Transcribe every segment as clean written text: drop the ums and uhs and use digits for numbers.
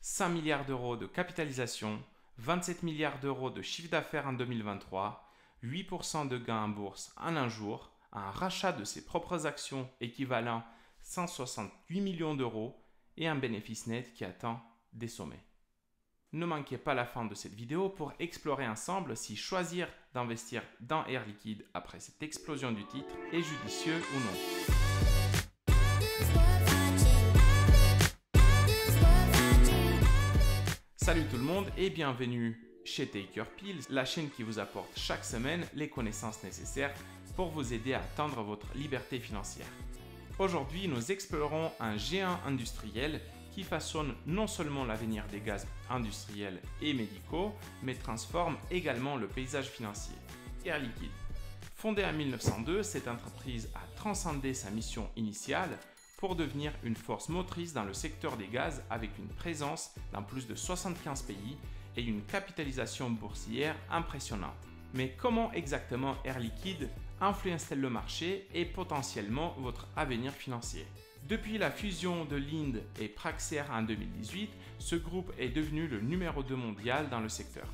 5 milliards d'euros de capitalisation, 27 milliards d'euros de chiffre d'affaires en 2023, 8% de gains en bourse en un jour, un rachat de ses propres actions équivalent 168 millions d'euros et un bénéfice net qui atteint des sommets. Ne manquez pas la fin de cette vidéo pour explorer ensemble si choisir d'investir dans Air Liquide après cette explosion du titre est judicieux ou non. Salut tout le monde et bienvenue chez Taker Pills, la chaîne qui vous apporte chaque semaine les connaissances nécessaires pour vous aider à atteindre votre liberté financière. Aujourd'hui, nous explorerons un géant industriel qui façonne non seulement l'avenir des gaz industriels et médicaux, mais transforme également le paysage financier. Air Liquide. Fondée en 1902, cette entreprise a transcendé sa mission initiale pour devenir une force motrice dans le secteur des gaz avec une présence dans plus de 75 pays et une capitalisation boursière impressionnante. Mais comment exactement Air Liquide influence-t-elle le marché et potentiellement votre avenir financier? Depuis la fusion de Linde et Praxair en 2018, ce groupe est devenu le numéro 2 mondial dans le secteur.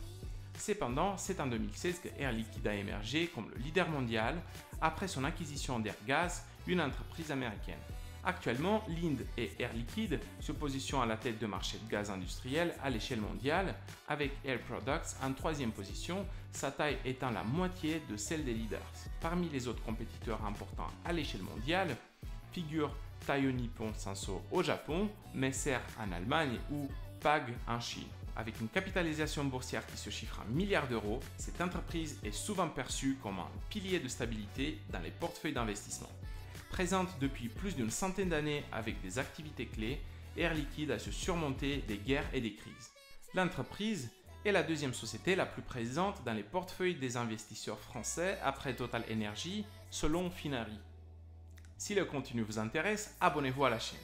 Cependant, c'est en 2016 que Air Liquide a émergé comme le leader mondial après son acquisition d'Airgas, une entreprise américaine. Actuellement, Linde et Air Liquide se positionnent à la tête de marché de gaz industriel à l'échelle mondiale, avec Air Products en 3e position, sa taille étant la moitié de celle des leaders. Parmi les autres compétiteurs importants à l'échelle mondiale, figurent Taiyo Nippon Sanso au Japon, Messer en Allemagne ou PAG en Chine. Avec une capitalisation boursière qui se chiffre en milliards d'euros, cette entreprise est souvent perçue comme un pilier de stabilité dans les portefeuilles d'investissement. Présente depuis plus d'une centaine d'années avec des activités clés, Air Liquide a su surmonter des guerres et des crises. L'entreprise est la deuxième société la plus présente dans les portefeuilles des investisseurs français après Total Energy, selon Finari. Si le contenu vous intéresse, abonnez-vous à la chaîne.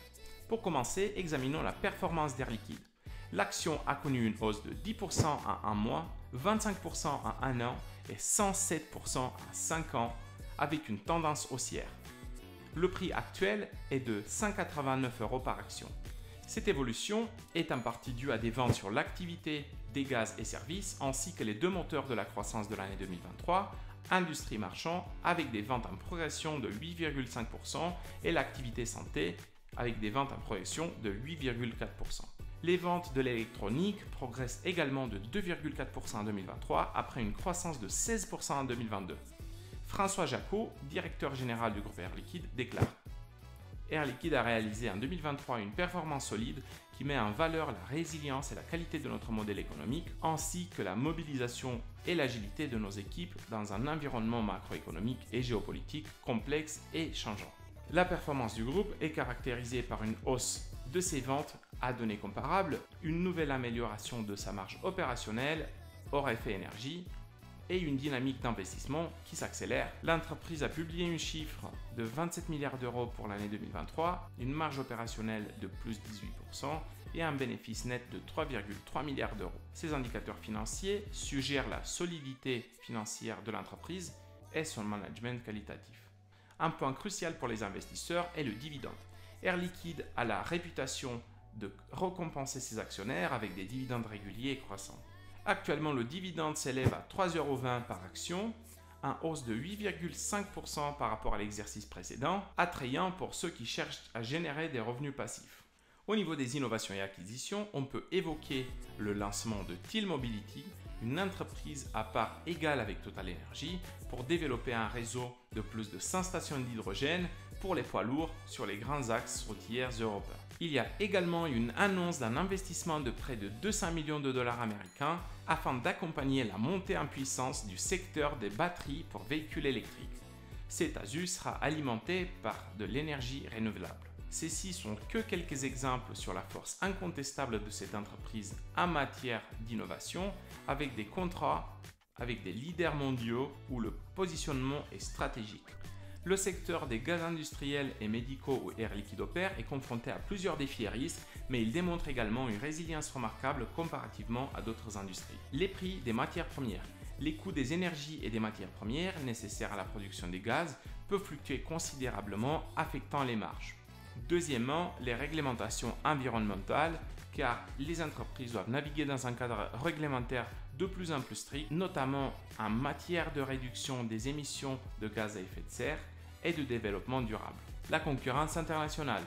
Pour commencer, examinons la performance d'Air Liquide. L'action a connu une hausse de 10% en un mois, 25% en un an et 107% en 5 ans, avec une tendance haussière. Le prix actuel est de 189 € par action. Cette évolution est en partie due à des ventes sur l'activité des gaz et services ainsi que les deux moteurs de la croissance de l'année 2023, industrie marchand avec des ventes en progression de 8,5% et l'activité santé avec des ventes en progression de 8,4%. Les ventes de l'électronique progressent également de 2,4% en 2023 après une croissance de 16% en 2022. François Jacot, directeur général du groupe Air Liquide, déclare: Air Liquide a réalisé en 2023 une performance solide qui met en valeur la résilience et la qualité de notre modèle économique, ainsi que la mobilisation et l'agilité de nos équipes dans un environnement macroéconomique et géopolitique complexe et changeant. La performance du groupe est caractérisée par une hausse de ses ventes à données comparables, une nouvelle amélioration de sa marge opérationnelle hors effet énergie, et une dynamique d'investissement qui s'accélère. L'entreprise a publié un chiffre de 27 milliards d'euros pour l'année 2023, une marge opérationnelle de plus 18% et un bénéfice net de 3,3 milliards d'euros. Ces indicateurs financiers suggèrent la solidité financière de l'entreprise et son management qualitatif. Un point crucial pour les investisseurs est le dividende. Air Liquide a la réputation de récompenser ses actionnaires avec des dividendes réguliers et croissants. Actuellement, le dividende s'élève à 3,20 € par action, en hausse de 8,5% par rapport à l'exercice précédent, attrayant pour ceux qui cherchent à générer des revenus passifs. Au niveau des innovations et acquisitions, on peut évoquer le lancement de Thiel Mobility, une entreprise à part égale avec Total Energy, pour développer un réseau de plus de 100 stations d'hydrogène pour les poids lourds sur les grands axes routiers européens. Il y a également une annonce d'un investissement de près de 200 millions de dollars américains afin d'accompagner la montée en puissance du secteur des batteries pour véhicules électriques. Cet ASU sera alimenté par de l'énergie renouvelable. Ceux-ci sont que quelques exemples sur la force incontestable de cette entreprise en matière d'innovation, avec des contrats avec des leaders mondiaux où le positionnement est stratégique. Le secteur des gaz industriels et médicaux où Air Liquide opère est confronté à plusieurs défis et risques, mais il démontre également une résilience remarquable comparativement à d'autres industries. Les prix des matières premières. Les coûts des énergies et des matières premières nécessaires à la production des gaz peuvent fluctuer considérablement, affectant les marges. Deuxièmement, les réglementations environnementales car les entreprises doivent naviguer dans un cadre réglementaire de plus en plus strict, notamment en matière de réduction des émissions de gaz à effet de serre et de développement durable. La concurrence internationale,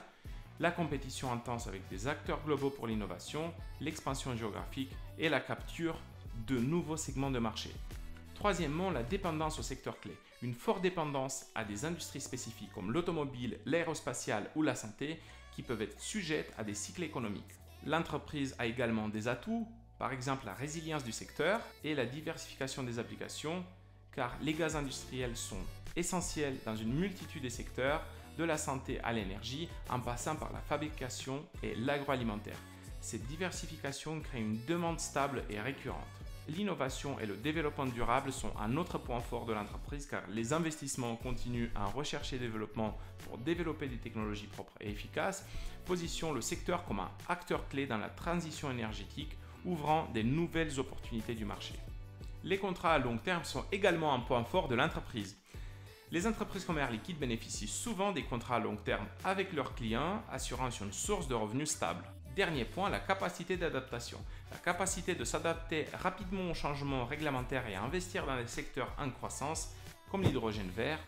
la compétition intense avec des acteurs globaux pour l'innovation, l'expansion géographique et la capture de nouveaux segments de marché. Troisièmement, la dépendance au secteur clé. Une forte dépendance à des industries spécifiques comme l'automobile, l'aérospatiale ou la santé qui peuvent être sujettes à des cycles économiques. L'entreprise a également des atouts, par exemple la résilience du secteur et la diversification des applications, car les gaz industriels sont essentiels dans une multitude de secteurs, de la santé à l'énergie, en passant par la fabrication et l'agroalimentaire. Cette diversification crée une demande stable et récurrente. L'innovation et le développement durable sont un autre point fort de l'entreprise car les investissements continus en recherche et développement pour développer des technologies propres et efficaces positionnent le secteur comme un acteur clé dans la transition énergétique, ouvrant des nouvelles opportunités du marché. Les contrats à long terme sont également un point fort de l'entreprise. Les entreprises comme Air Liquide bénéficient souvent des contrats à long terme avec leurs clients, assurant une source de revenus stable. Dernier point, la capacité d'adaptation. La capacité de s'adapter rapidement aux changements réglementaires et à investir dans des secteurs en croissance, comme l'hydrogène vert,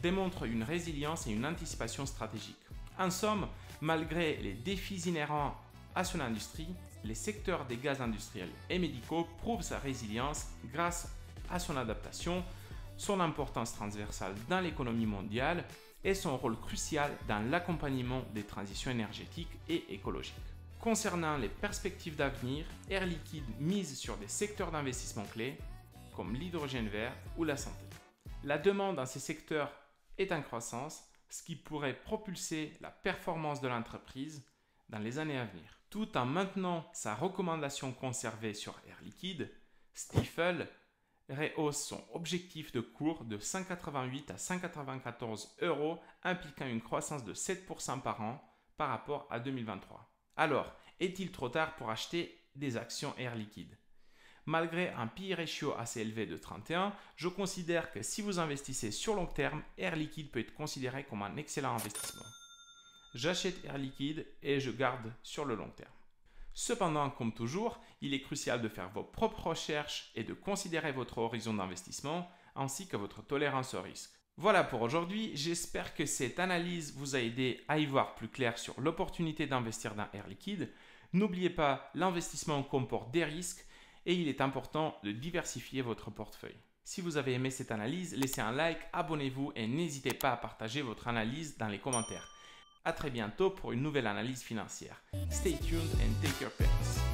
démontre une résilience et une anticipation stratégique. En somme, malgré les défis inhérents à son industrie, les secteurs des gaz industriels et médicaux prouvent sa résilience grâce à son adaptation, son importance transversale dans l'économie mondiale et son rôle crucial dans l'accompagnement des transitions énergétiques et écologiques. Concernant les perspectives d'avenir, Air Liquide mise sur des secteurs d'investissement clés comme l'hydrogène vert ou la santé. La demande dans ces secteurs est en croissance, ce qui pourrait propulser la performance de l'entreprise dans les années à venir. Tout en maintenant sa recommandation conservée sur Air Liquide, Stifel rehausse son objectif de cours de 188 à 194 €, impliquant une croissance de 7% par an par rapport à 2023. Alors, est-il trop tard pour acheter des actions Air Liquide? Malgré un PE ratio assez élevé de 31, je considère que si vous investissez sur long terme, Air Liquide peut être considéré comme un excellent investissement. J'achète Air Liquide et je garde sur le long terme. Cependant, comme toujours, il est crucial de faire vos propres recherches et de considérer votre horizon d'investissement ainsi que votre tolérance au risque. Voilà pour aujourd'hui, j'espère que cette analyse vous a aidé à y voir plus clair sur l'opportunité d'investir dans Air Liquide. N'oubliez pas, l'investissement comporte des risques et il est important de diversifier votre portefeuille. Si vous avez aimé cette analyse, laissez un like, abonnez-vous et n'hésitez pas à partager votre analyse dans les commentaires. À très bientôt pour une nouvelle analyse financière. Stay tuned and take your picks.